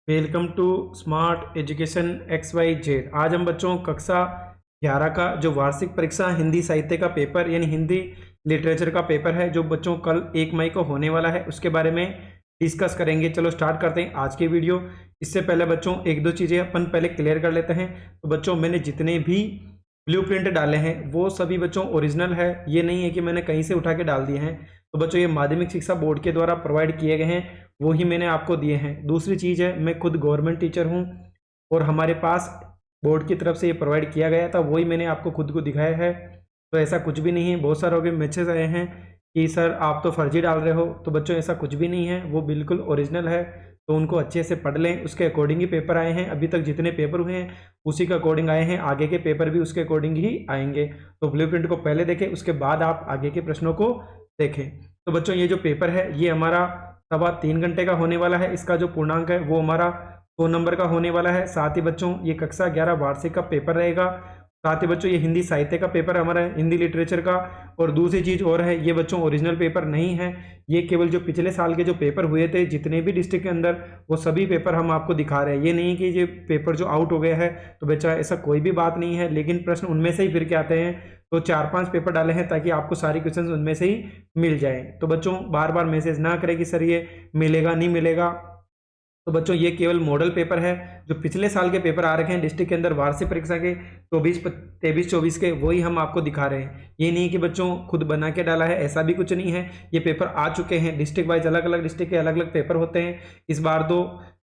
Welcome to smart education XYZ। आज हम बच्चों कक्षा 11 का जो वार्षिक परीक्षा हिंदी साहित्य का पेपर यानी हिंदी लिटरेचर का पेपर है जो बच्चों कल 1 मई को होने वाला है उसके बारे में डिस्कस करेंगे। चलो स्टार्ट करते हैं आज की वीडियो। इससे पहले बच्चों एक दो चीज़ें अपन पहले क्लियर कर लेते हैं। तो बच्चों मैंने जितने भी ब्लूप्रिंट डाले हैं वो सभी बच्चों ओरिजिनल है, ये नहीं है कि मैंने कहीं से उठा के डाल दिए हैं। तो बच्चों ये माध्यमिक शिक्षा बोर्ड के द्वारा प्रोवाइड किए गए हैं, वो ही मैंने आपको दिए हैं। दूसरी चीज़ है मैं खुद गवर्नमेंट टीचर हूँ और हमारे पास बोर्ड की तरफ से ये प्रोवाइड किया गया था, वही मैंने आपको खुद को दिखाया है। तो ऐसा कुछ भी नहीं है। बहुत सारे के मैसेज आए हैं कि सर आप तो फर्जी डाल रहे हो, तो बच्चों ऐसा कुछ भी नहीं है, वो बिल्कुल ओरिजिनल है। तो उनको अच्छे से पढ़ लें, उसके अकॉर्डिंग ही पेपर आए हैं। अभी तक जितने पेपर हुए हैं उसी के अकॉर्डिंग आए हैं, आगे के पेपर भी उसके अकॉर्डिंग ही आएंगे। तो ब्लूप्रिंट को पहले देखें, उसके बाद आप आगे के प्रश्नों को देखें। तो बच्चों ये जो पेपर है ये हमारा 3.25 घंटे का होने वाला है। इसका जो पूर्णांक है वो हमारा 100 नंबर का होने वाला है। साथ ही बच्चों ये कक्षा 11 वार्षिक का पेपर रहेगा। साथ ही बच्चों ये हिंदी साहित्य का पेपर हमारा है, हिंदी लिटरेचर का। और दूसरी चीज़ और है, ये बच्चों ओरिजिनल पेपर नहीं है, ये केवल जो पिछले साल के जो पेपर हुए थे जितने भी डिस्ट्रिक्ट के अंदर वो सभी पेपर हम आपको दिखा रहे हैं। ये नहीं कि ये पेपर जो आउट हो गया है तो बच्चा, ऐसा कोई भी बात नहीं है। लेकिन प्रश्न उनमें से ही फिर के आते हैं, तो 4-5 पेपर डाले हैं ताकि आपको सारे क्वेश्चन उनमें से ही मिल जाए। तो बच्चों बार बार मैसेज ना करें कि सर ये मिलेगा नहीं मिलेगा। तो बच्चों ये केवल मॉडल पेपर है, जो पिछले साल के पेपर आ रखे हैं डिस्ट्रिक्ट के अंदर वार्षिक परीक्षा के 23-24 के, वही हम आपको दिखा रहे हैं। ये नहीं कि बच्चों खुद बना के डाला है, ऐसा भी कुछ नहीं है। ये पेपर आ चुके हैं डिस्ट्रिक्ट वाइज, अलग अलग डिस्ट्रिक्ट के अलग अलग पेपर होते हैं। इस बार तो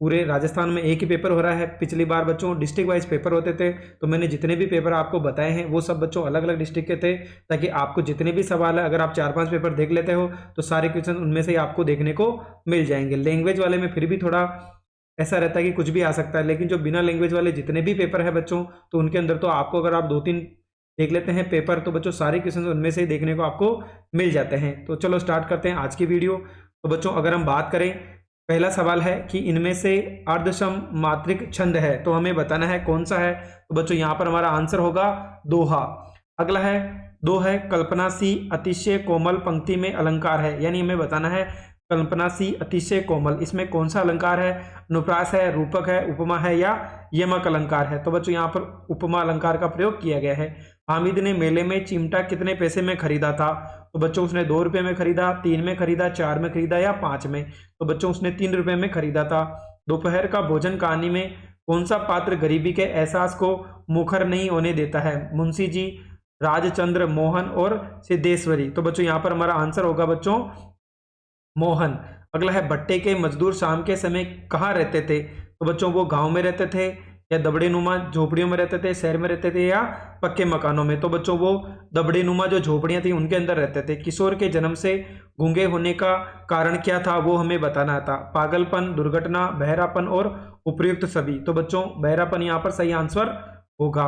पूरे राजस्थान में एक ही पेपर हो रहा है। पिछली बार बच्चों डिस्ट्रिक्ट वाइज पेपर होते थे, तो मैंने जितने भी पेपर आपको बताए हैं वो सब बच्चों अलग अलग डिस्ट्रिक्ट के थे, ताकि आपको जितने भी सवाल है अगर आप 4-5 पेपर देख लेते हो तो सारे क्वेश्चन उनमें से ही आपको देखने को मिल जाएंगे। लैंग्वेज वाले में फिर भी थोड़ा ऐसा रहता है कि कुछ भी आ सकता है, लेकिन जो बिना लैंग्वेज वाले जितने भी पेपर है बच्चों, तो उनके अंदर तो आपको अगर आप 2-3 देख लेते हैं पेपर तो बच्चों सारे क्वेश्चन उनमें से ही देखने को आपको मिल जाते हैं। तो चलो स्टार्ट करते हैं आज की वीडियो। तो बच्चों अगर हम बात करें, पहला सवाल है कि इनमें से अर्धसम मात्रिक छंद है, तो हमें बताना है कौन सा है। तो बच्चों यहाँ पर हमारा आंसर होगा दोहा। अगला है दो है कल्पना सी अतिशय कोमल पंक्ति में अलंकार है, यानी हमें बताना है कल्पना सी अतिशय कोमल, इसमें कौन सा अलंकार है। अनुप्रास है, रूपक है, उपमा है या यमक अलंकार है। तो बच्चों यहाँ पर उपमा अलंकार का प्रयोग किया गया है। हामिद ने मेले में चिमटा कितने पैसे में खरीदा था। तो बच्चों उसने 2 रुपये में खरीदा, 3 में खरीदा, 4 में खरीदा या 5 में। तो बच्चों उसने 3 रुपये में खरीदा था। दोपहर का भोजन कहानी में कौन सा पात्र गरीबी के एहसास को मुखर नहीं होने देता है। मुंशी जी, राजचंद्र, मोहन और सिद्धेश्वरी। तो बच्चों यहाँ पर हमारा आंसर होगा बच्चों मोहन। अगला है भट्टे के मजदूर शाम के समय कहाँ रहते थे। तो बच्चों वो गांव में रहते थे या दबड़े नुमा झोपड़ियों में रहते थे, शहर में रहते थे या पक्के मकानों में। तो बच्चों वो दबड़े नुमा जो झोपड़ियां थी उनके अंदर रहते थे। किशोर के जन्म से गूंगे होने का कारण क्या था, वो हमें बताना था। पागलपन, दुर्घटना, बहरापन और उपयुक्त सभी। तो बच्चों बहरापन यहाँ पर सही आंसर होगा।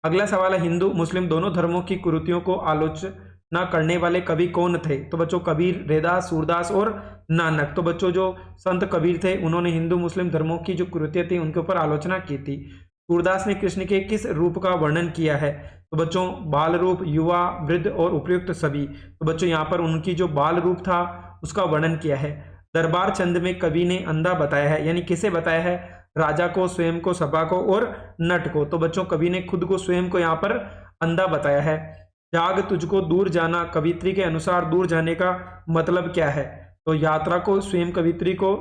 अगला सवाल है हिंदू मुस्लिम दोनों धर्मों की कुरीतियों को आलोचना करने वाले कवि कौन थे। तो बच्चों कबीर, रैदास, सूरदास और नानक। तो बच्चों जो संत कबीर थे उन्होंने हिंदू मुस्लिम धर्मों की जो कुरीतियां थी उनके ऊपर आलोचना की थी। सूरदास ने कृष्ण के किस रूप का वर्णन किया है। तो बच्चों बाल रूप, युवा, वृद्ध और उपयुक्त सभी। तो बच्चों यहाँ पर उनकी जो बाल रूप था उसका वर्णन किया है। दरबार चंद में कवि ने अंधा बताया है, यानी किसे बताया है, राजा को, स्वयं को, सभा को और नट को। तो बच्चों कवि ने खुद को, स्वयं को यहाँ पर अंधा बताया है। जाग तुझको दूर जाना, कवित्री के अनुसार दूर जाने का मतलब क्या है। तो यात्रा को, स्वयं कवित्री को,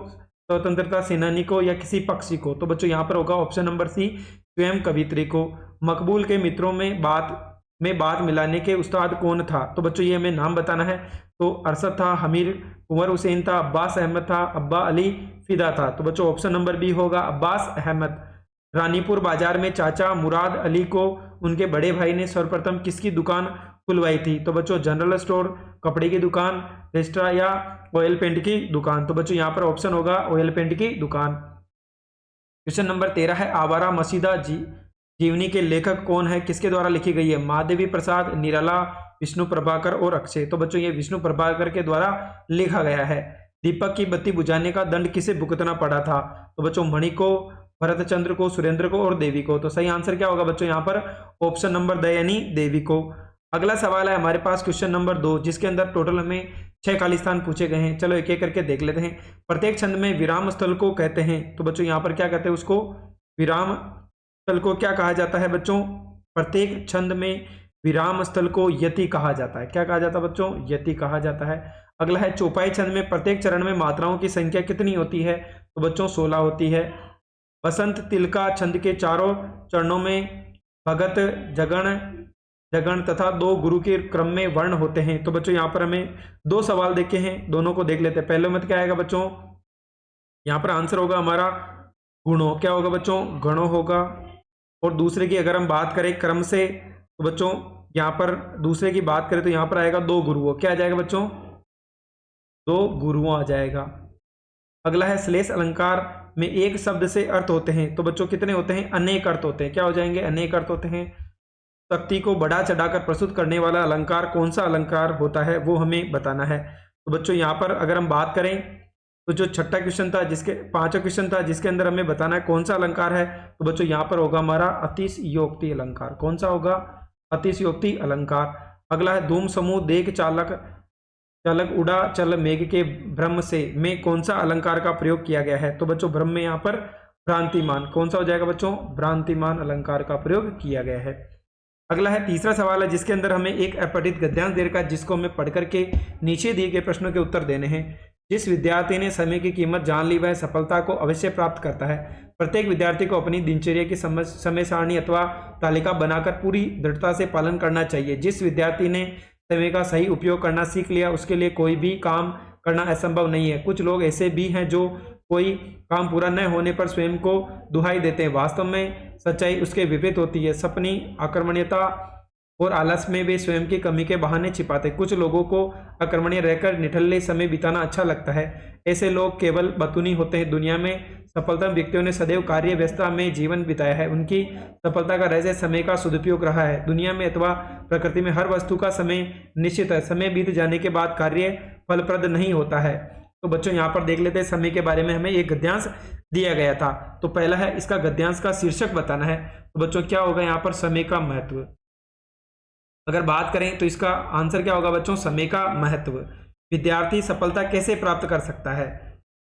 स्वतंत्रता सेनानी को या किसी पक्षी को। तो बच्चों यहाँ पर होगा ऑप्शन नंबर सी, स्वयं कवित्री को। मकबूल के मित्रों में बात मिलाने के उस्ताद कौन था। तो बच्चों ये हमें नाम बताना है। तो अरशद था, हमीर कुंवर हुसैन था, अब्बास अहमद था, अब्बा अली फिदा था। तो बच्चों ऑप्शन नंबर बी होगा अब्बास अहमद। रानीपुर बाजार में चाचा मुराद अली को उनके बड़े भाई ने सर्वप्रथम किसकी दुकान खुलवाई थी। तो बच्चों जनरल स्टोर, कपड़े की दुकान, रेस्टोरेंट या ऑयल पेंट की दुकान। तो बच्चों यहाँ पर ऑप्शन होगा ऑयल पेंट की दुकान। क्वेश्चन नंबर 13 है आवारा मसीदा जीवनी के लेखक कौन है, किसके द्वारा लिखी गई है। महादेवी प्रसाद, निराला, विष्णु प्रभाकर और अक्षय। तो बच्चों ये विष्णु प्रभाकर के द्वारा लिखा गया है। दीपक की बत्ती बुझाने का दंड किसे भुगतना पड़ा था। तो बच्चों मणि को, भरतचंद्र को, सुरेंद्र को और देवी को। तो सही आंसर क्या होगा बच्चों यहाँ पर ऑप्शन नंबर द यानी देवी को। अगला सवाल है हमारे पास क्वेश्चन नंबर 2, जिसके अंदर टोटल हमें 6 खाली स्थान पूछे गए हैं। चलो एक एक करके देख लेते हैं। प्रत्येक छंद में विराम स्थल को कहते हैं, तो बच्चों यहाँ पर क्या कहते हैं उसको, विराम स्थल को क्या कहा जाता है बच्चों, प्रत्येक छंद में विराम स्थल को यति कहा जाता है। क्या कहा जाता है बच्चों, यति कहा जाता है। अगला है चौपाई छंद में प्रत्येक चरण में मात्राओं की संख्या कितनी होती है, तो बच्चों 16 होती है। बसंत तिलका छंद के चारों चरणों में भगत, जगण, जगण तथा 2 गुरु के क्रम में वर्ण होते हैं। तो बच्चों यहाँ पर हमें 2 सवाल देखे हैं, दोनों को देख लेते हैं। पहले मत क्या आएगा बच्चों, यहाँ पर आंसर होगा हमारा गुणों, क्या होगा बच्चों, गणों होगा। और दूसरे की अगर हम बात करें क्रम से, तो बच्चों यहाँ पर दूसरे की बात करें तो यहाँ पर आएगा 2 गुरुओं, क्या आ जाएगा बच्चों, 2 गुरुओं आ जाएगा। अगला है श्लेष अलंकार में एक शब्द से अर्थ होते हैं, तो बच्चों कितने होते हैं, अनेक अर्थ होते हैं। क्या हो जाएंगे, अनेक अर्थ होते हैं। शक्ति को बढ़ा चढ़ाकर प्रस्तुत करने वाला अलंकार कौन सा अलंकार होता है, वो हमें बताना है। तो बच्चों यहाँ पर अगर हम बात करें तो जो छठा क्वेश्चन था, जिसके 5वां क्वेश्चन था, जिसके अंदर हमें बताना है कौन सा अलंकार है, तो बच्चों यहाँ पर होगा हमारा अतिशयोक्ति अलंकार। कौन सा होगा, अतिशयोक्ति अलंकार। अगला है धूम समूह देख चालक, चालक उड़ा चल मेघ के ब्रह्म से में कौन सा अलंकार का प्रयोग किया गया है, तो बच्चों ब्रह्म में यहाँ पर भ्रांतिमान, कौन सा हो जाएगा बच्चों, भ्रांतिमान अलंकार का प्रयोग किया गया है। अगला है तीसरा सवाल है, जिसके अंदर हमें एक अपठित गद्यांश दे रखा है, जिसको हमें पढ़ करके नीचे दिए गए प्रश्नों के उत्तर देने हैं। जिस विद्यार्थी ने समय की कीमत जान ली, वह सफलता को अवश्य प्राप्त करता है। प्रत्येक विद्यार्थी को अपनी दिनचर्या की समय सारणी अथवा तालिका बनाकर पूरी दृढ़ता से पालन करना चाहिए। जिस विद्यार्थी ने समय का सही उपयोग करना सीख लिया, उसके लिए कोई भी काम करना असंभव नहीं है। कुछ लोग ऐसे भी हैं जो कोई काम पूरा न होने पर स्वयं को दुहाई देते हैं। वास्तव में सच्चाई उसके विपरीत होती है। सपनी आक्रमण्यता और आलस में वे स्वयं की कमी के बहाने छिपाते। कुछ लोगों को अकर्मण्य रहकर निठल्ले समय बिताना अच्छा लगता है। ऐसे लोग केवल बतूनी होते हैं। दुनिया में सफलतम व्यक्तियों ने सदैव कार्य व्यस्तता में जीवन बिताया है। उनकी सफलता का रहस्य समय का सदुपयोग रहा है। दुनिया में अथवा प्रकृति में हर वस्तु का समय निश्चित है। समय बीत जाने के बाद कार्य फलप्रद नहीं होता है। तो बच्चों यहाँ पर देख लेते हैं, समय के बारे में हमें एक गद्यांश दिया गया था। तो पहला है इसका गद्यांश का शीर्षक बताना है। तो बच्चों क्या होगा यहाँ पर, समय का महत्व। अगर बात करें तो इसका आंसर क्या होगा बच्चों, समय का महत्व। विद्यार्थी सफलता कैसे प्राप्त कर सकता है,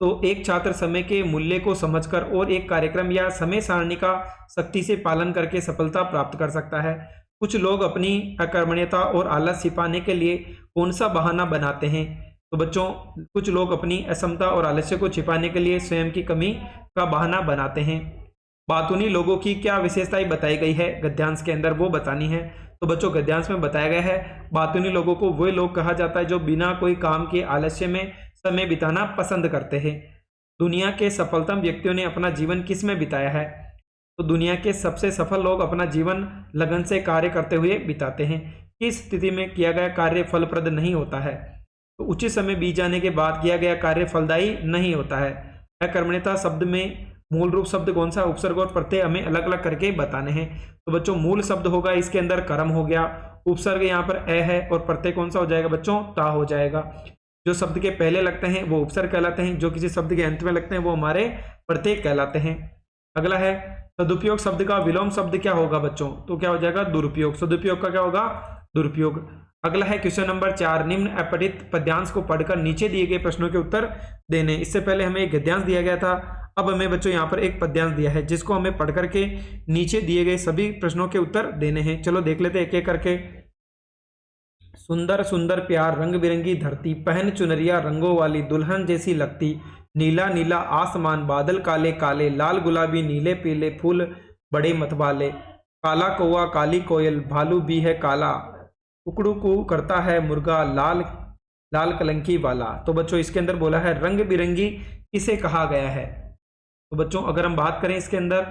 तो एक छात्र समय के मूल्य को समझकर और एक कार्यक्रम या समय सारणी का सख्ती से पालन करके सफलता प्राप्त कर सकता है। कुछ लोग अपनी अकर्मण्यता और आलस छिपाने के लिए कौन सा बहाना बनाते हैं, तो बच्चों कुछ लोग अपनी असमता और आलस्य को छिपाने के लिए स्वयं की कमी का बहाना बनाते हैं। बातूनी लोगों की क्या विशेषताएं बताई गई है गद्यांश के अंदर, वो बतानी है। तो बच्चों गद्यांश में बताया गया है, बातूनी लोगों को वे लोग कहा जाता है जो बिना कोई काम के आलस्य में समय बिताना पसंद करते हैं। दुनिया के सफलतम व्यक्तियों ने अपना जीवन किस में बिताया है, तो दुनिया के सबसे सफल लोग अपना जीवन लगन से कार्य करते हुए बिताते हैं। किस स्थिति में किया गया कार्य फलप्रद नहीं होता है, तो उचित समय बीत जाने के बाद किया गया कार्य फलदायी नहीं होता है। अकर्मण्यता शब्द में मूल रूप शब्द कौन सा, उपसर्ग और प्रत्यय हमें अलग अलग करके बताने हैं। तो बच्चों मूल शब्द होगा इसके अंदर कर्म हो गया, उपसर्ग यहाँ पर ए है और प्रत्यय कौन सा हो जाएगा बच्चों, ता हो जाएगा। जो शब्द के पहले लगते हैं वो उपसर्ग कहलाते हैं, जो किसी शब्द के अंत में लगते हैं वो हमारे प्रत्यय कहलाते हैं। अगला है सदुपयोग शब्द का विलोम शब्द क्या होगा बच्चों, तो क्या हो जाएगा दुरुपयोग। सदुपयोग का क्या होगा, दुरुपयोग। अगला है क्वेश्चन नंबर 4, निम्न अपठित पद्यांश को पढ़कर नीचे दिए गए प्रश्नों के उत्तर देने। इससे पहले हमें एक गद्यांश दिया गया था, अब हमें बच्चों यहाँ पर एक पद्यांश दिया है जिसको हमें पढ़ करके नीचे दिए गए सभी प्रश्नों के उत्तर देने हैं। चलो देख लेते हैं एक एक करके। सुंदर सुंदर प्यार रंग बिरंगी धरती, पहन चुनरिया रंगों वाली दुल्हन जैसी लगती, नीला नीला आसमान बादल काले काले, लाल गुलाबी नीले पीले फूल बड़े मतवाले, काला कौवा काली कोयल भालू भी है काला, कुकड़ू कू करता है मुर्गा लाल लाल कलंकी वाला। तो बच्चों इसके अंदर बोला है रंग बिरंगी किसे कहा गया है, तो बच्चों अगर हम बात करें इसके अंदर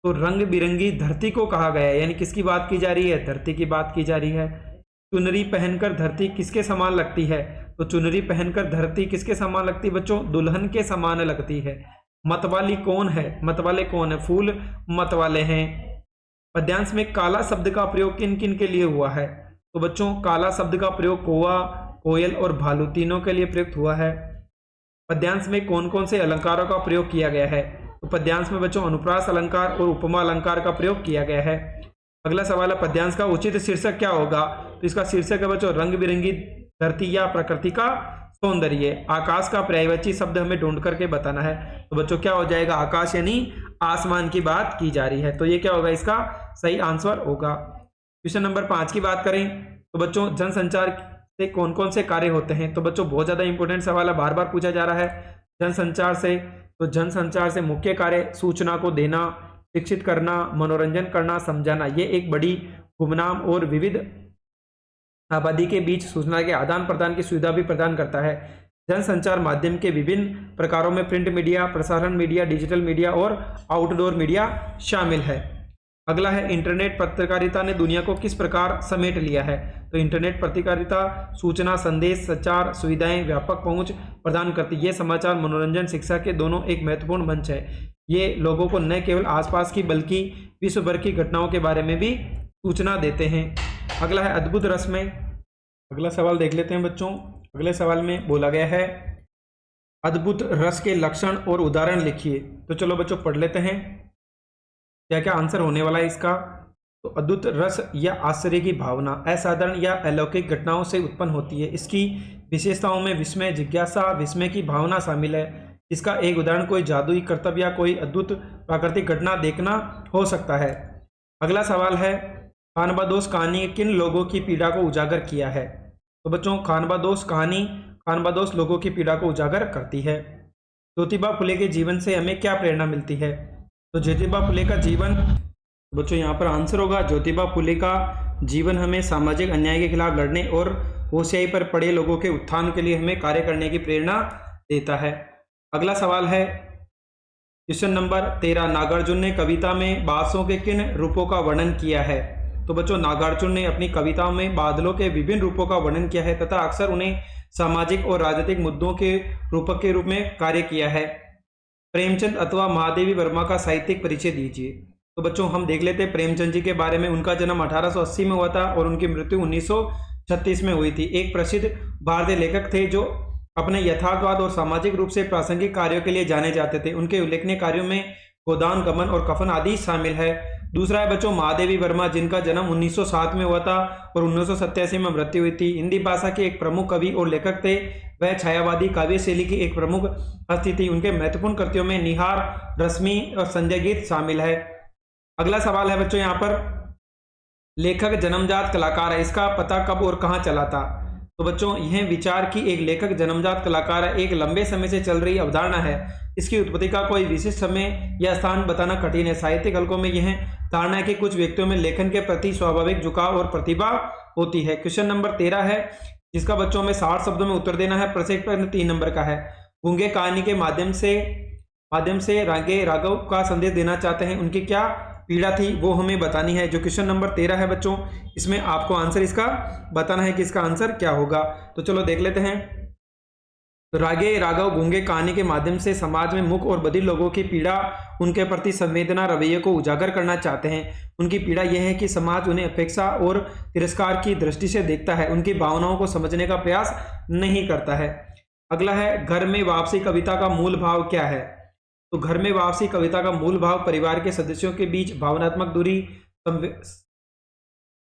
तो रंग बिरंगी धरती को कहा गया है, यानी किसकी बात की जा रही है, धरती की बात की जा रही है। चुनरी पहनकर धरती किसके समान लगती है, तो चुनरी पहनकर धरती किसके समान लगती है बच्चों, दुल्हन के समान लगती है। मतवाली कौन है, मतवाले कौन है, फूल मतवाले हैं। पद्यांश में काला शब्द का प्रयोग किन किन के लिए हुआ है, तो बच्चों काला शब्द का प्रयोग कौवा कोयल और भालू तीनों के लिए प्रयुक्त हुआ है। पद्यांश में कौन कौन से अलंकारों का प्रयोग किया गया है, तो पद्यांश में बच्चों अनुप्रास अलंकार और उपमा अलंकार का प्रयोग किया गया है। अगला सवाल है पद्यांश का उचित शीर्षक क्या होगा, तो इसका शीर्षक है बच्चों रंग बिरंगी धरती या प्रकृति का सौंदर्य। आकाश का पर्यायवाची शब्द हमें ढूंढ करके बताना है। तो बच्चों क्या हो जाएगा, आकाश यानी आसमान की बात की जा रही है, तो ये क्या होगा, इसका सही आंसर होगा। क्वेश्चन नंबर 5 की बात करें तो बच्चों जनसंचार से कौन कौन से कार्य होते हैं। तो बच्चों बहुत ज्यादा इंपॉर्टेंट सवाल है, बार बार पूछा जा रहा है जनसंचार से। तो जनसंचार से मुख्य कार्य सूचना को देना, शिक्षित करना, मनोरंजन करना, समझाना। ये एक बड़ी गुमनाम और विविध आबादी के बीच सूचना के आदान प्रदान की सुविधा भी प्रदान करता है। जनसंचार माध्यम के विभिन्न प्रकारों में प्रिंट मीडिया, प्रसारण मीडिया, डिजिटल मीडिया और आउटडोर मीडिया शामिल है। अगला है इंटरनेट पत्रकारिता ने दुनिया को किस प्रकार समेट लिया है। तो इंटरनेट पत्रकारिता सूचना, संदेश, संचार सुविधाएं, व्यापक पहुंच प्रदान करती है। ये समाचार, मनोरंजन, शिक्षा के दोनों एक महत्वपूर्ण मंच है। ये लोगों को न केवल आसपास की बल्कि विश्व भर की घटनाओं के बारे में भी सूचना देते हैं। अगला है अद्भुत रस में। अगला सवाल देख लेते हैं बच्चों। अगले सवाल में बोला गया है अद्भुत रस के लक्षण और उदाहरण लिखिए। तो चलो बच्चों पढ़ लेते हैं क्या क्या आंसर होने वाला है इसका। तो अद्भुत रस या आश्चर्य की भावना असाधारण या अलौकिक घटनाओं से उत्पन्न होती है। इसकी विशेषताओं में विस्मय, जिज्ञासा, विस्मय की भावना शामिल है। इसका एक उदाहरण कोई जादुई करतब या कोई अद्भुत प्राकृतिक घटना देखना हो सकता है। अगला सवाल है खानबादोश कहानी किन लोगों की पीड़ा को उजागर किया है। तो बच्चों खानबादोश कहानी खानबादोश लोगों की पीड़ा को उजागर करती है। ज्योतिबा फुले के जीवन से हमें क्या प्रेरणा मिलती है। तो ज्योतिबा फुले का जीवन, बच्चों यहाँ पर आंसर होगा ज्योतिबा फुले का जीवन हमें सामाजिक अन्याय के खिलाफ लड़ने और होशियारी पर पड़े लोगों के उत्थान के लिए हमें कार्य करने की प्रेरणा देता है। अगला सवाल है क्वेश्चन नंबर 13 नागार्जुन ने कविता में बादलों के किन रूपों का वर्णन किया है। तो बच्चों नागार्जुन ने अपनी कविताओं में बादलों के विभिन्न रूपों का वर्णन किया है तथा अक्सर उन्हें सामाजिक और राजनीतिक मुद्दों के रूपक के रूप में कार्य किया है। प्रेमचंद अथवा महादेवी वर्मा का साहित्यिक परिचय दीजिए। तो बच्चों हम देख लेते हैं प्रेमचंद जी के बारे में। उनका जन्म 1880 में हुआ था और उनकी मृत्यु 1936 में हुई थी। एक प्रसिद्ध भारतीय लेखक थे जो अपने यथार्थवाद और सामाजिक रूप से प्रासंगिक कार्यों के लिए जाने जाते थे। उनके उल्लेखनीय कार्यों में गोदान, गमन और कफन आदि शामिल है। दूसरा है बच्चों महादेवी वर्मा जिनका जन्म 1907 में हुआ था और 1987 में मृत्यु हुई थी। हिंदी भाषा के एक प्रमुख कवि और लेखक थे। वह छायावादी काव्य शैली की एक प्रमुख हस्ती थी। उनके महत्वपूर्ण कृतियों में निहार, रश्मि और संजय गीत शामिल है। अगला सवाल है बच्चों यहाँ पर लेखक जन्मजात कलाकार है, इसका पता कब और कहाँ चला था। तो बच्चों यह विचार की एक लेखक जन्मजात कलाकार है एक लंबे समय से चल रही अवधारणा है। इसकी उत्पत्ति का कोई विशिष्ट समय या स्थान बताना कठिन है। साहित्यिक हलकों में यह धारणा है कि कुछ व्यक्तियों में लेखन के प्रति स्वाभाविक झुकाव और प्रतिभा होती है। क्वेश्चन नंबर 13 है जिसका बच्चों में 60 शब्दों में उत्तर देना है। प्रत्येक प्रश्न 3 नंबर का है। गूंगे कहानी के माध्यम से रागे राघव का संदेश देना चाहते हैं, उनकी क्या पीड़ा थी वो हमें बतानी है। जो क्वेश्चन नंबर 13 है बच्चों इसमें आपको आंसर इसका बताना है कि इसका आंसर क्या होगा। तो चलो देख लेते हैं। तो रागे राघव गूंगे कहानी के माध्यम से समाज में मूक और बधिर लोगों की पीड़ा, उनके प्रति संवेदना रवैये को उजागर करना चाहते हैं। उनकी पीड़ा यह है कि समाज उन्हें अपेक्षा और तिरस्कार की दृष्टि से देखता है, उनकी भावनाओं को समझने का प्रयास नहीं करता है। अगला है घर में वापसी कविता का मूल भाव क्या है। तो घर में वापसी कविता का मूल भाव परिवार के सदस्यों के बीच भावनात्मक दूरी,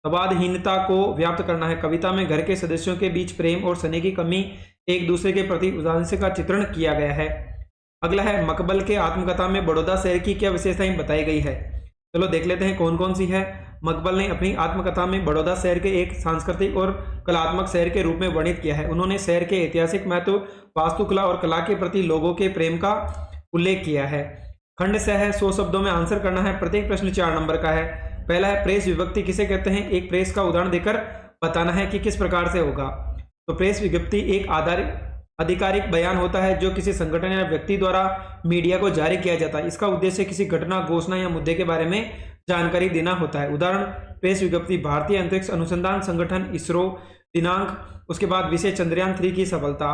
संवादहीनता को व्याप्त करना है। कविता में घर के सदस्यों के बीच प्रेम और स्नेह की कमी, एक दूसरे के प्रति उदासीनता का चित्रण किया गया है। अगला है मकबल के आत्मकथा में बड़ौदा शहर की क्या विशेषताएं बताई गई है। चलो देख लेते हैं कौन कौन सी है। मकबल ने अपनी आत्मकथा में बड़ौदा शहर के एक सांस्कृतिक और कलात्मक शहर के रूप में वर्णित किया है। उन्होंने शहर के ऐतिहासिक महत्व, वास्तुकला और कला के प्रति लोगों के प्रेम का उल्लेख किया है। खंड से है 100 शब्दों में आंसर करना है। प्रत्येक प्रश्न 4 नंबर का है। पहला है प्रेस विज्ञप्ति किसे कहते हैं, एक प्रेस का उदाहरण देकर बताना है कि किस प्रकार से होगा। तो प्रेस विज्ञप्ति एक आधिकारिक बयान होता है जो किसी संगठन या व्यक्ति द्वारा मीडिया को जारी किया जाता है। इसका उद्देश्य किसी घटना, घोषणा या मुद्दे के बारे में जानकारी देना होता है। उदाहरण प्रेस विज्ञप्ति भारतीय अंतरिक्ष अनुसंधान संगठन इसरो दिनांक, उसके बाद विषय चंद्रयान 3 की सफलता।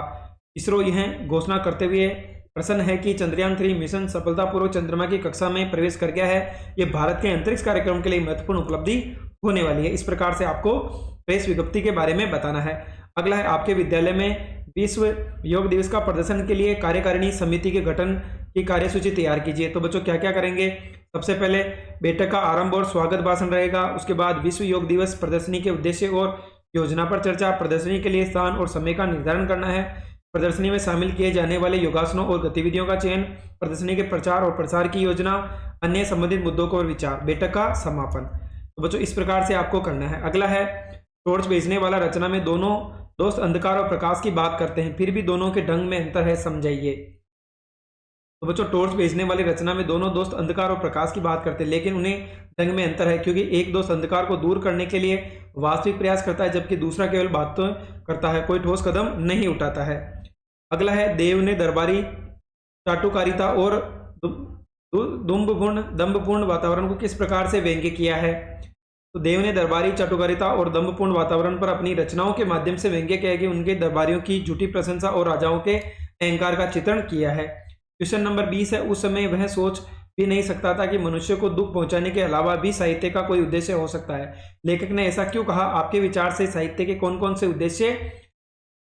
इसरो यह घोषणा करते हुए प्रसन्न है कि चंद्रयान 3 मिशन सफलतापूर्वक चंद्रमा की कक्षा में प्रवेश कर गया है। यह भारत के अंतरिक्ष कार्यक्रम के लिए महत्वपूर्ण उपलब्धि होने वाली है। इस प्रकार से आपको प्रेस विज्ञप्ति के बारे में बताना है। अगला है आपके विद्यालय में विश्व योग दिवस का प्रदर्शन के लिए कार्यकारिणी समिति के गठन की कार्यसूची तैयार कीजिए। तो बच्चों क्या क्या करेंगे, सबसे पहले बैठक का आरंभ और स्वागत भाषण रहेगा। उसके बाद विश्व योग दिवस प्रदर्शनी के उद्देश्य और योजना पर चर्चा, प्रदर्शनी के लिए स्थान और समय का निर्धारण करना है, प्रदर्शनी में शामिल किए जाने वाले योगासनों और गतिविधियों का चयन, प्रदर्शनी के प्रचार और प्रसार की योजना, अन्य संबंधित मुद्दों को विचार, बैठक का समापन। तो बच्चों इस प्रकार से आपको करना है। अगला है टॉर्च भेजने वाला रचना में दोनों दोस्त अंधकार और प्रकाश की बात करते हैं, फिर भी दोनों के ढंग में अंतर है, समझाइए। तो बच्चों टॉर्च भेजने वाली रचना में दोनों दोस्त अंधकार और प्रकाश की बात करते हैं, लेकिन उन्हें ढंग में अंतर है, क्योंकि एक दोस्त अंधकार को दूर करने के लिए वास्तविक प्रयास करता है, जबकि दूसरा केवल बातें करता है, कोई ठोस कदम नहीं उठाता है। अगला है देव ने दरबारी चाटुकारिता और दंभपूर्ण वातावरण को किस प्रकार से व्यंग्य किया है। तो देव ने दरबारी चाटुकारिता और दंभपूर्ण वातावरण पर अपनी रचनाओं के माध्यम से व्यंग्य किया कि उनके दरबारियों की झूठी प्रशंसा और राजाओं के अहंकार का चित्रण किया है। क्वेश्चन नंबर 20 है, उस समय वह सोच भी नहीं सकता था कि मनुष्य को दुख पहुंचाने के अलावा भी साहित्य का कोई उद्देश्य हो सकता है। लेखक ने ऐसा क्यों कहा? आपके विचार से साहित्य के कौन कौन से उद्देश्य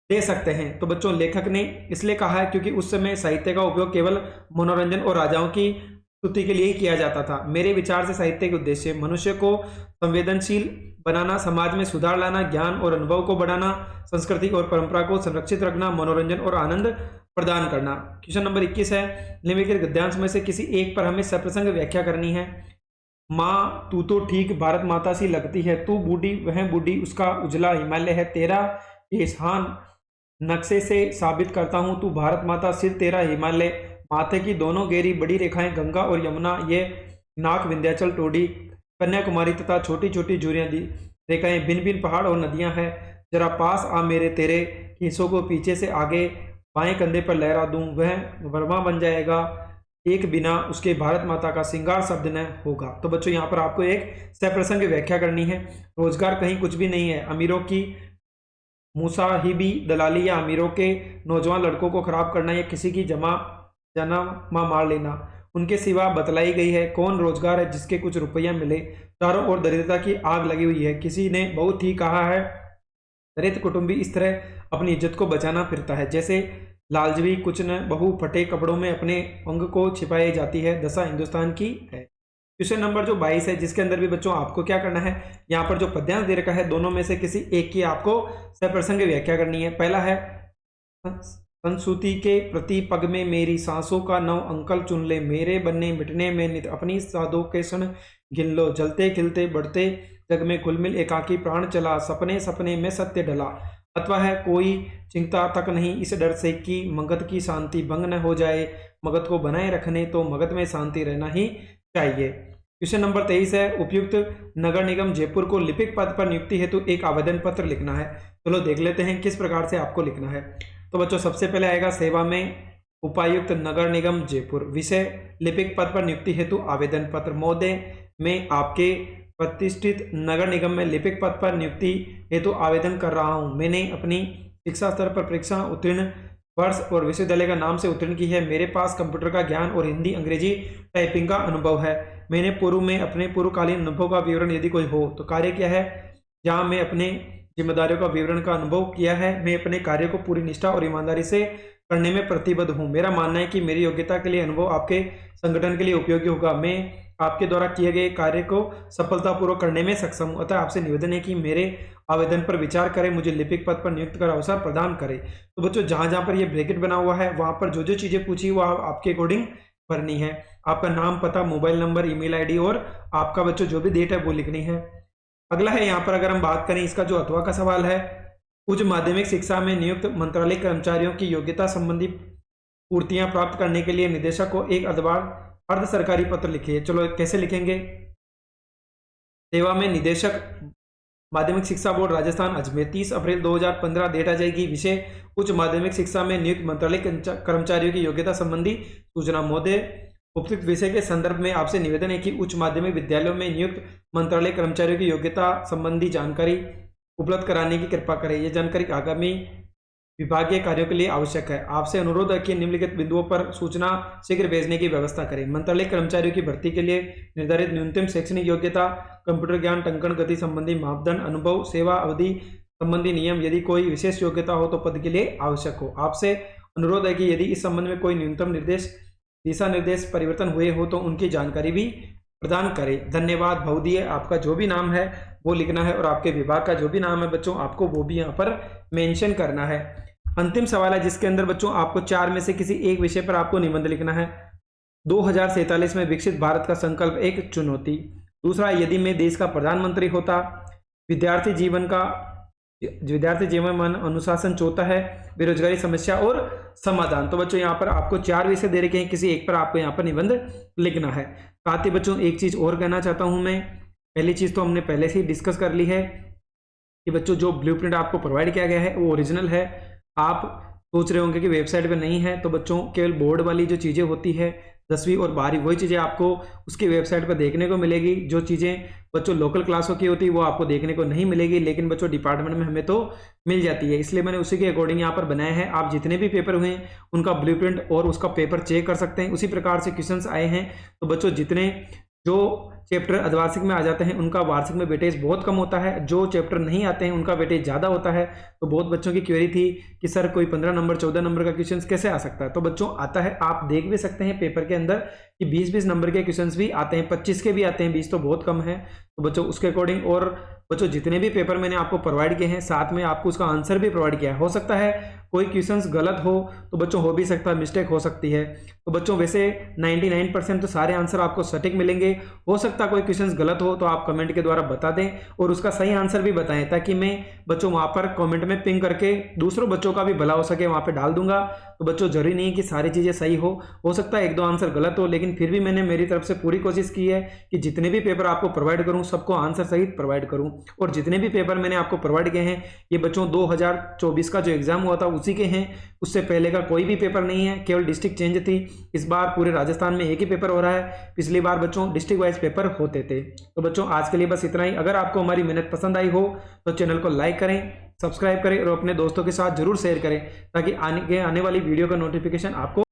दे सकते हैं? तो बच्चों लेखक ने इसलिए कहा है क्योंकि उस समय साहित्य का उपयोग केवल मनोरंजन और राजाओं की स्तुति के लिए ही किया जाता था। मेरे विचार से साहित्य के उद्देश्य मनुष्य को संवेदनशील बनाना, समाज में सुधार लाना, ज्ञान और अनुभव को बढ़ाना, संस्कृति और परंपरा को संरक्षित रखना, मनोरंजन और आनंद प्रदान करना। क्वेश्चन नंबर 21 है, निम्नलिखित गद्यांश में से किसी एक पर हमें सप्रसंग व्याख्या करनी है। माँ तू तो ठीक भारत माता सी लगती है, तू बूढ़ी वह बूढ़ी उसका उजला हिमालय है, तेरा एहसान नक्शे से साबित करता हूँ, तू भारत माता सिर तेरा हिमालय, माथे की दोनों गहरी बड़ी रेखाएं गंगा और यमुना, ये नाक विंध्याचल टोडी, कन्याकुमारी तथा छोटी छोटी झुर्रियां रेखाएं भिन्न भिन्न पहाड़ और नदियां हैं, जरा पास आ मेरे तेरे हिस्सों को पीछे से आगे बाएं कंधे पर लहरा दूं, वह वर्मा बन जाएगा, एक बिना उसके भारत माता का श्रृंगार शब्द न होगा। तो बच्चों यहाँ पर आपको एक सप्रसंग व्याख्या करनी है। रोजगार कहीं कुछ भी नहीं है, अमीरों की मुसाहिबी दलाली या अमीरों के नौजवान लड़कों को खराब करना या किसी की जाना मार लेना, उनके सिवा बतलाई गई है। कौन रोजगार है जिसके कुछ रुपया मिले, चारों ओर दरिद्रता की आग लगी हुई है। किसी ने बहुत ही कहा है, दरिद्र कुटुंबी इस तरह अपनी इज्जत को बचाना फिरता है जैसे लालजवी कुछ न बहु फटे कपड़ों में अपने अंग को छिपाई जाती है, दशा हिंदुस्तान की है। क्वेश्चन नंबर जो 22 है, जिसके अंदर भी बच्चों आपको क्या करना है, यहाँ पर जो पद्यांश दे रखा है दोनों में से किसी एक की आपको सप्रसंग व्याख्या करनी है। पहला है, संस्कृति के प्रति पग में मेरी सांसों का नव अंकल चुन ले, मेरे बनने मिटने में नित अपनी साधो के क्षण गिन लो, जलते खिलते बढ़ते जग में कुलमिल एकाकी प्राण चला, सपने सपने में सत्य डला। अथवा है, कोई चिंता तक नहीं इस डर से कि मगध की शांति भंग न हो जाए, मगध को बनाए रखने तो मगध में शांति रहना ही चाहिए। क्वेश्चन नंबर 23 है, उपयुक्त नगर निगम जयपुर को लिपिक पद पर नियुक्ति हेतु एक आवेदन पत्र लिखना है। चलो देख लेते हैं किस प्रकार से आपको लिखना है। तो बच्चों सबसे पहले आएगा, सेवा में उपायुक्त नगर निगम जयपुर, विषय लिपिक पद पर नियुक्ति हेतु आवेदन पत्र। महोदय, मैं आपके प्रतिष्ठित नगर निगम में लिपिक पद पर नियुक्ति हेतु आवेदन कर रहा हूं। मैंने अपनी शिक्षा स्तर पर परीक्षा उत्तीर्ण वर्ष और विश्वविद्यालय का नाम से उत्तीर्ण की है। मेरे पास कंप्यूटर का ज्ञान और हिंदी अंग्रेजी टाइपिंग का अनुभव है। मैंने पूर्व में अपने पूर्वकालीन अनुभव का विवरण यदि कोई हो तो कार्य किया है, जहाँ मैं अपने जिम्मेदारियों का विवरण का अनुभव किया है। मैं अपने कार्य को पूरी निष्ठा और ईमानदारी से करने में प्रतिबद्ध हूँ। मेरा मानना है कि मेरी योग्यता के लिए अनुभव आपके संगठन के लिए उपयोगी होगा। मैं आपके द्वारा किए गए कार्य को सफलतापूर्वक करने में सक्षम हूँ। अतः आपसे निवेदन है कि मेरे आवेदन पर विचार करें, मुझे लिपिक पद पर नियुक्त कर अवसर प्रदान करें। तो बच्चों जहाँ जहाँ पर ये ब्रैकेट बना हुआ है वहाँ पर जो जो चीज़ें पूछी वो आपके अकॉर्डिंग भरनी है। आपका नाम, पता, मोबाइल नंबर, ईमेल आईडी और आपका बच्चों जो भी डेट है वो लिखनी है। अगला है, यहाँ पर अगर हम बात करें इसका जो अथवा का सवाल है, उच्च माध्यमिक शिक्षा में नियुक्त मंत्रालय कर्मचारियों की योग्यता संबंधी पूर्तियां प्राप्त करने के लिए निदेशक को एक अर्ध सरकारी पत्र लिखिए। चलो कैसे लिखेंगे। सेवा में निदेशक माध्यमिक शिक्षा बोर्ड राजस्थान अजमेर 30 अप्रैल 2015 डेट आ जाएगी। विषय उच्च माध्यमिक शिक्षा में नियुक्त मंत्रालय कर्मचारियों की योग्यता संबंधी सूचना। महोदय, उपयुक्त विषय के संदर्भ में आपसे निवेदन है कि उच्च माध्यमिक विद्यालयों में नियुक्त मंत्रालय कर्मचारियों की योग्यता संबंधी जानकारी उपलब्ध कराने की कृपा करें। यह जानकारी आगामी विभागीय कार्यों के लिए आवश्यक है। आपसे अनुरोध है कि निम्नलिखित बिंदुओं पर सूचना शीघ्र भेजने की व्यवस्था करें। मंत्रालय कर्मचारियों की भर्ती के लिए निर्धारित न्यूनतम शैक्षणिक योग्यता, कंप्यूटर ज्ञान, टंकण गति संबंधी मापदंड, अनुभव, सेवा अवधि संबंधी नियम, यदि कोई विशेष योग्यता हो तो पद के लिए आवश्यक हो। आपसे अनुरोध है कि यदि इस संबंध में कोई न्यूनतम दिशा निर्देश परिवर्तन हुए हो तो उनकी जानकारी भी प्रदान करें। धन्यवाद। भवदीय आपका जो भी नाम है वो लिखना है और आपके विभाग का जो भी नाम है बच्चों आपको वो भी यहाँ पर मेंशन करना है। अंतिम सवाल है जिसके अंदर बच्चों आपको 4 में से किसी एक विषय पर आपको निबंध लिखना है। 2047 में विकसित भारत का संकल्प एक चुनौती। दूसरा, यदि मैं देश का प्रधानमंत्री होता। विद्यार्थी जीवन में अनुशासन। चौथा है बेरोजगारी समस्या और समाधान। तो बच्चों यहाँ पर आपको 4 विषय दे रखे हैं, किसी एक पर आपको यहाँ पर निबंध लिखना है। साथ ही बच्चों एक चीज और कहना चाहता हूं मैं, पहली चीज तो हमने पहले से ही डिस्कस कर ली है कि बच्चों जो ब्लूप्रिंट आपको प्रोवाइड किया गया है वो ओरिजिनल है। आप सोच रहे होंगे कि वेबसाइट पे नहीं है, तो बच्चों केवल बोर्ड वाली जो चीजें होती है 10वीं और 12वीं वही चीजें आपको उसकी वेबसाइट पर देखने को मिलेगी। जो चीजें बच्चों लोकल क्लासों की होती है वो आपको देखने को नहीं मिलेगी, लेकिन बच्चों डिपार्टमेंट में हमें तो मिल जाती है, इसलिए मैंने उसी के अकॉर्डिंग यहाँ पर बनाया है। आप जितने भी पेपर हुए उनका ब्लूप्रिंट और उसका पेपर चेक कर सकते हैं। उसी प्रकार से क्वेश्चंस आए हैं, तो बच्चों जितने जो चैप्टर अर्धवार्षिक में आ जाते हैं उनका वार्षिक में वेटेज बहुत कम होता है, जो चैप्टर नहीं आते हैं उनका वेटेज ज़्यादा होता है। तो बहुत बच्चों की क्वेरी थी कि सर कोई 15 नंबर 14 नंबर का क्वेश्चन कैसे आ सकता है, तो बच्चों आता है। आप देख भी सकते हैं पेपर के अंदर कि 20-20 नंबर के क्वेश्चन भी आते हैं, 25 के भी आते हैं, 20 तो बहुत कम है। तो बच्चों उसके अकॉर्डिंग और बच्चों जितने भी पेपर मैंने आपको प्रोवाइड किए हैं साथ में आपको उसका आंसर भी प्रोवाइड किया है। हो सकता है कोई क्वेश्चंस गलत हो तो बच्चों हो भी सकता है, मिस्टेक हो सकती है। तो बच्चों वैसे 99% तो सारे आंसर आपको सटीक मिलेंगे। हो सकता है कोई क्वेश्चंस गलत हो तो आप कमेंट के द्वारा बता दें और उसका सही आंसर भी बताएं, ताकि मैं बच्चों वहां पर कमेंट में पिंग करके दूसरों बच्चों का भी भला हो सके वहां पे डाल दूंगा। तो बच्चों जरूरी नहीं है कि सारी चीजें सही हो सकता है 1-2 आंसर गलत हो, लेकिन फिर भी मैंने मेरी तरफ से पूरी कोशिश की है कि जितने भी पेपर आपको प्रोवाइड करूं सबको आंसर सहित प्रोवाइड करूं। और जितने भी पेपर मैंने आपको प्रोवाइड किए हैं ये बच्चों 2024 का जो एग्जाम हुआ था उसी के हैं, उससे पहले का कोई भी पेपर नहीं है, केवल डिस्ट्रिक्ट चेंज थी। इस बार पूरे राजस्थान में एक ही पेपर हो रहा है, पिछली बार बच्चों डिस्ट्रिक्ट वाइज पेपर होते थे। तो बच्चों आज के लिए बस इतना ही। अगर आपको हमारी मेहनत पसंद आई हो तो चैनल को लाइक करें, सब्सक्राइब करें और अपने दोस्तों के साथ जरूर शेयर करें, ताकि आने वाली वीडियो का नोटिफिकेशन आपको